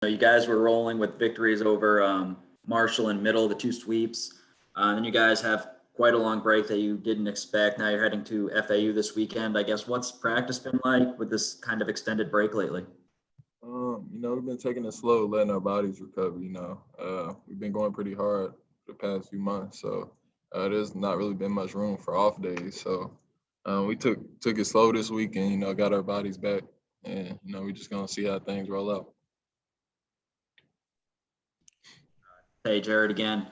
You guys were rolling with victories over Marshall and Middle, the two sweeps. And then you guys have quite a long break that you didn't expect. Now you're heading to FAU this weekend. I guess what's practice been like with this kind of extended break lately? We've been taking it slow, letting our bodies recover. We've been going pretty hard for the past few months, so there's not really been much room for off days. So we took it slow this week, and got our bodies back, and we're just gonna see how things roll out. Hey, Jared again.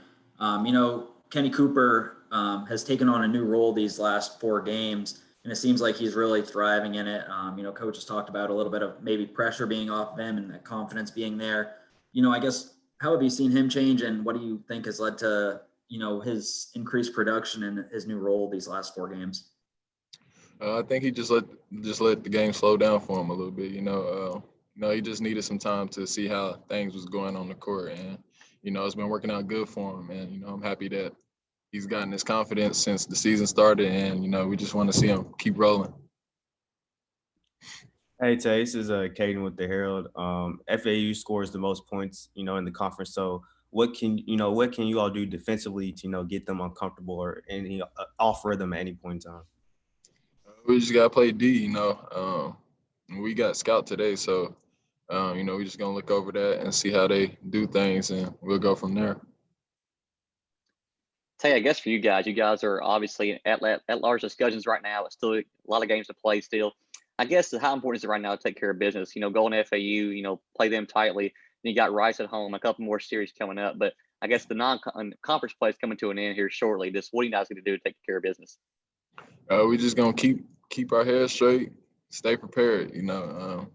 Kenny Cooper has taken on a new role these last 4 games, and it seems like he's really thriving in it. Coach has talked about a little bit of maybe pressure being off of him and that confidence being there. I guess, how have you seen him change, and what do you think has led to, his increased production and his new role these last 4 games? I think he just let the game slow down for him a little bit. He just needed some time to see how things was going on the court, and it's been working out good for him. And I'm happy that he's gotten his confidence since the season started, and we just want to see him keep rolling. Hey Tay, this is Caden with the Herald. FAU scores the most points, in the conference. So what can you all do defensively to get them uncomfortable or any off rhythm at any point in time? We just gotta play D. We got scout today, so we're just gonna look over that and see how they do things, and we'll go from there. Tay, I guess for you guys are obviously at large discussions right now. It's still a lot of games to play still. I guess how important is it right now to take care of business? Going to FAU, play them tightly. And you got Rice at home, a couple more series coming up. But I guess the non-conference play is coming to an end here shortly. What are you guys going to do to take care of business? We just gonna keep our heads straight, stay prepared. We know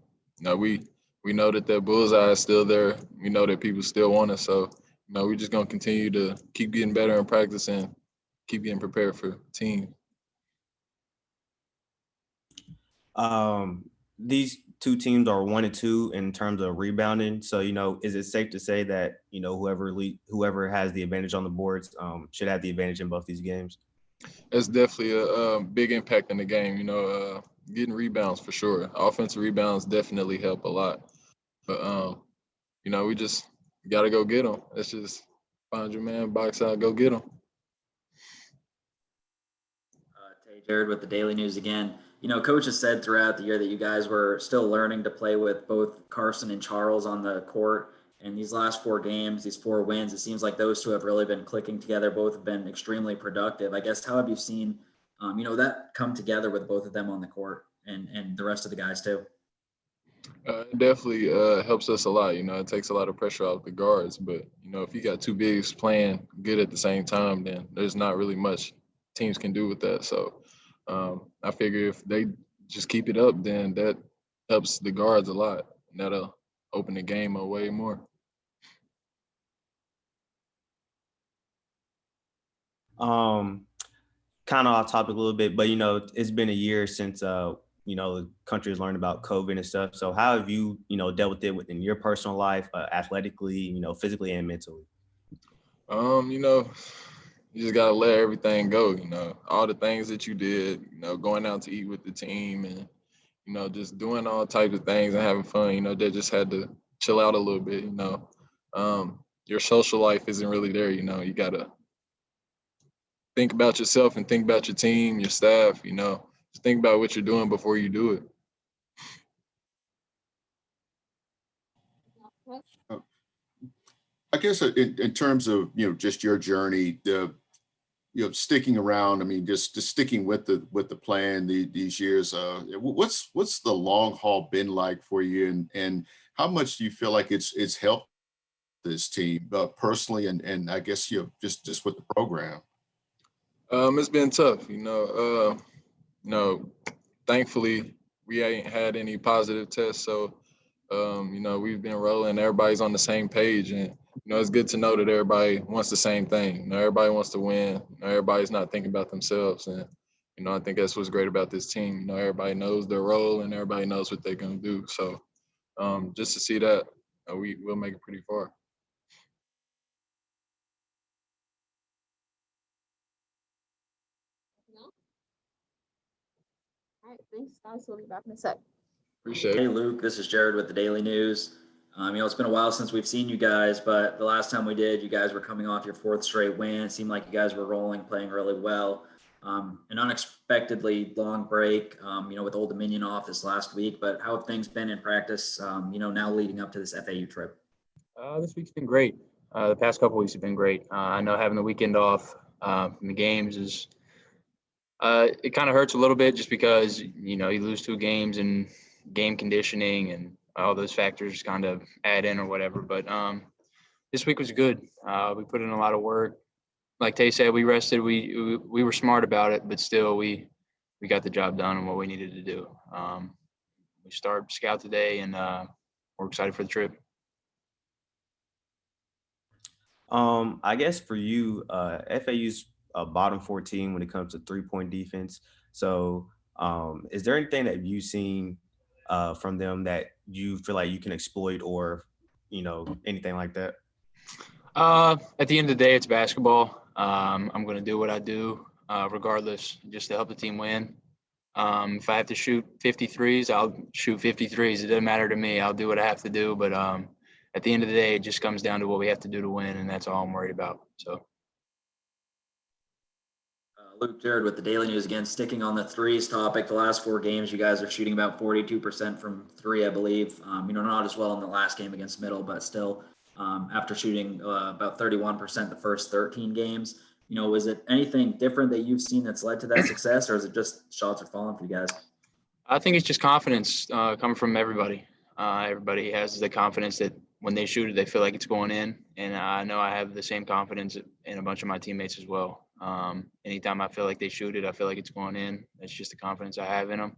that bullseye is still there. We know that people still want us, so we're just gonna continue to keep getting better in practice and keep getting prepared for team. These two teams are 1 and 2 in terms of rebounding. So, is it safe to say that, whoever has the advantage on the boards should have the advantage in both these games? That's definitely a big impact in the game. Getting rebounds for sure. Offensive rebounds definitely help a lot. But, we just got to go get them. Let's just find your man, box out, go get them. Jared with the Daily News again. Coach has said throughout the year that you guys were still learning to play with both Carson and Charles on the court. And these last 4 games, these 4 wins, it seems like those two have really been clicking together. Both have been extremely productive. I guess, how have you seen, that come together with both of them on the court and the rest of the guys too? It definitely helps us a lot. It takes a lot of pressure off the guards. But, if you got 2 bigs playing good at the same time, then there's not really much teams can do with that. So I figure if they just keep it up, then that helps the guards a lot. And that'll open the game up way more. Kind of off topic a little bit, but it's been a year since the country has learned about COVID and stuff. So how have you dealt with it within your personal life, athletically, physically and mentally? You just gotta let everything go. All the things that you did, going out to eat with the team and just doing all types of things and having fun. They just had to chill out a little bit. Your social life isn't really there. You gotta think about yourself and think about your team, your staff. Just think about what you're doing before you do it. I guess in terms of just your journey, sticking around. I mean, just sticking with the plan these years. What's the long haul been like for you, and how much do you feel like it's helped this team personally, and I guess just with the program? It's been tough. Thankfully we ain't had any positive tests, so we've been rolling. Everybody's on the same page, and it's good to know that everybody wants the same thing. Everybody wants to win. Everybody's not thinking about themselves, and I think that's what's great about this team. Everybody knows their role, and everybody knows what they're gonna do. So just to see that, we'll make it pretty far. All right, thanks, guys. We'll be back in a sec. Appreciate it. Hey, Luke, this is Jared with the Daily News. It's been a while since we've seen you guys, but the last time we did, you guys were coming off your fourth straight win. It seemed like you guys were rolling, playing really well. An unexpectedly long break, with Old Dominion off this last week, but how have things been in practice, now leading up to this FAU trip? This week's been great. The past couple weeks have been great. I know having the weekend off from the games is it kind of hurts a little bit just because, you lose 2 games and game conditioning and all those factors kind of add in or whatever. But this week was good. We put in a lot of work. Like Tay said, we rested. We were smart about it, but still we got the job done and what we needed to do. We start scout today, and we're excited for the trip. I guess for you, FAU's a bottom 14 when it comes to 3-point defense. So is there anything that you've seen from them that you feel like you can exploit or, anything like that? At the end of the day, it's basketball. I'm going to do what I do regardless, just to help the team win. If I have to shoot 53s, I'll shoot 53s. It doesn't matter to me. I'll do what I have to do. But at the end of the day, it just comes down to what we have to do to win, and that's all I'm worried about. So. Luke, Jared with the Daily News again, sticking on the threes topic. The last 4 games, you guys are shooting about 42% from 3, I believe. Not as well in the last game against Middle, but still after shooting about 31% the first 13 games. Was it anything different that you've seen that's led to that success, or is it just shots are falling for you guys? I think it's just confidence coming from everybody. Everybody has the confidence that when they shoot it, they feel like it's going in. And I know I have the same confidence in a bunch of my teammates as well. Anytime I feel like they shoot it, I feel like it's going in. That's just the confidence I have in them.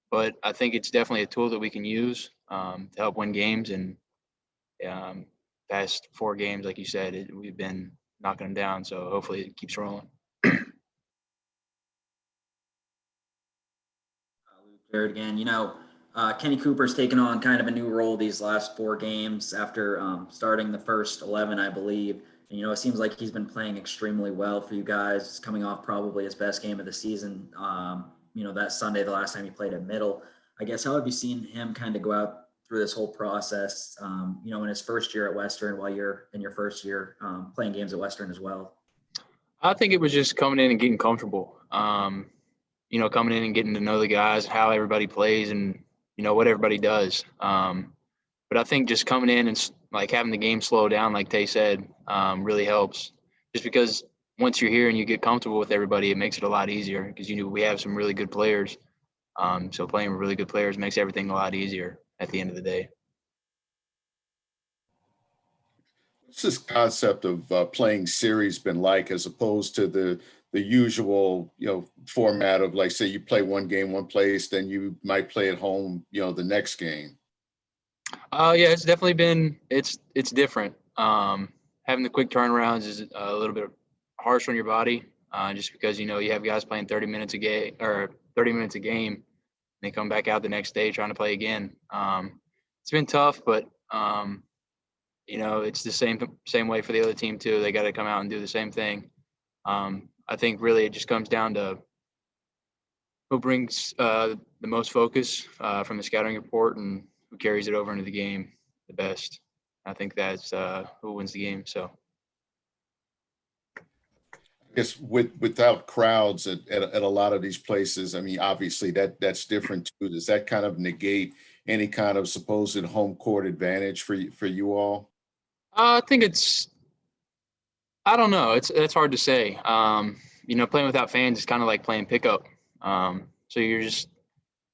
But I think it's definitely a tool that we can use to help win games. And past 4 games, like you said, we've been knocking them down. So hopefully it keeps rolling. Jared again, Kenny Cooper's taken on kind of a new role these last 4 games after starting the first 11, I believe. And, it seems like he's been playing extremely well for you guys, coming off probably his best game of the season, that Sunday, the last time he played at Middle. I guess, how have you seen him kind of go out through this whole process, in his first year at Western while you're in your first year playing games at Western as well? I think it was just coming in and getting comfortable. Coming in and getting to know the guys, how everybody plays and, what everybody does. But I think just coming in and like having the game slow down, like Tay said, really helps. Just because once you're here and you get comfortable with everybody, it makes it a lot easier because we have some really good players. So playing with really good players makes everything a lot easier at the end of the day. What's this concept of playing series been like as opposed to the usual, format of, like, say you play one game one place, then you might play at home, the next game? Yeah, it's definitely been it's different. Having the quick turnarounds is a little bit harsh on your body, just because you have guys playing 30 minutes a game or 30 minutes a game, and they come back out the next day trying to play again. It's been tough, but it's the same way for the other team too. They got to come out and do the same thing. I think really it just comes down to who brings the most focus from the scouting report and who carries it over into the game the best. I think that's who wins the game. So I guess without crowds at a lot of these places, I mean, obviously that's different too. Does that kind of negate any kind of supposed home court advantage for you all? I think I don't know. It's hard to say. Playing without fans is kind of like playing pickup. So you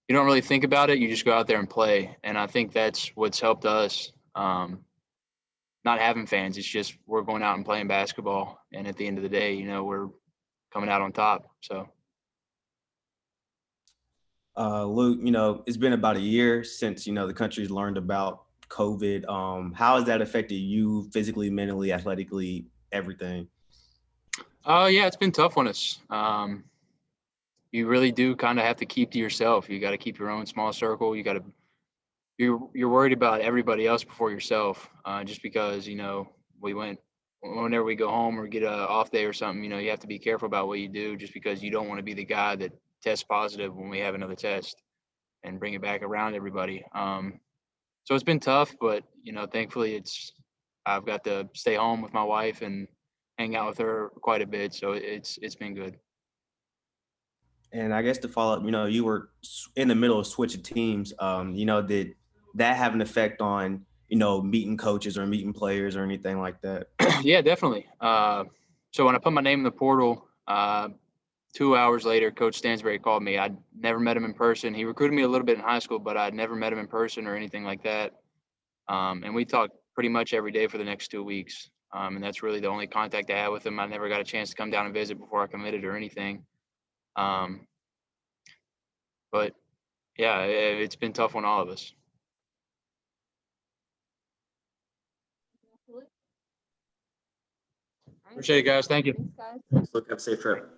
don't really think about it. You just go out there and play. And I think that's what's helped us. Not having fans, it's just we're going out and playing basketball. And at the end of the day, we're coming out on top. So. Luke, it's been about a year since, the country's learned about COVID. How has that affected you physically, mentally, athletically, everything? Yeah, it's been tough on us. You really do kind of have to keep to yourself. You got to keep your own small circle. You're worried about everybody else before yourself. Just because, whenever we go home or get an off day or something, you have to be careful about what you do just because you don't want to be the guy that tests positive when we have another test and bring it back around everybody. So it's been tough, but thankfully I've got to stay home with my wife and hang out with her quite a bit. So it's been good. And I guess to follow up, you were in the middle of switching teams. Did that have an effect on, meeting coaches or meeting players or anything like that? Yeah, definitely. So when I put my name in the portal, 2 hours later, Coach Stansberry called me. I'd never met him in person. He recruited me a little bit in high school, but I'd never met him in person or anything like that. And we talked pretty much every day for the next 2 weeks. And that's really the only contact I had with him. I never got a chance to come down and visit before I committed or anything. But yeah, it's been tough on all of us. Appreciate it, guys. Thank you. Look, have a safe trip.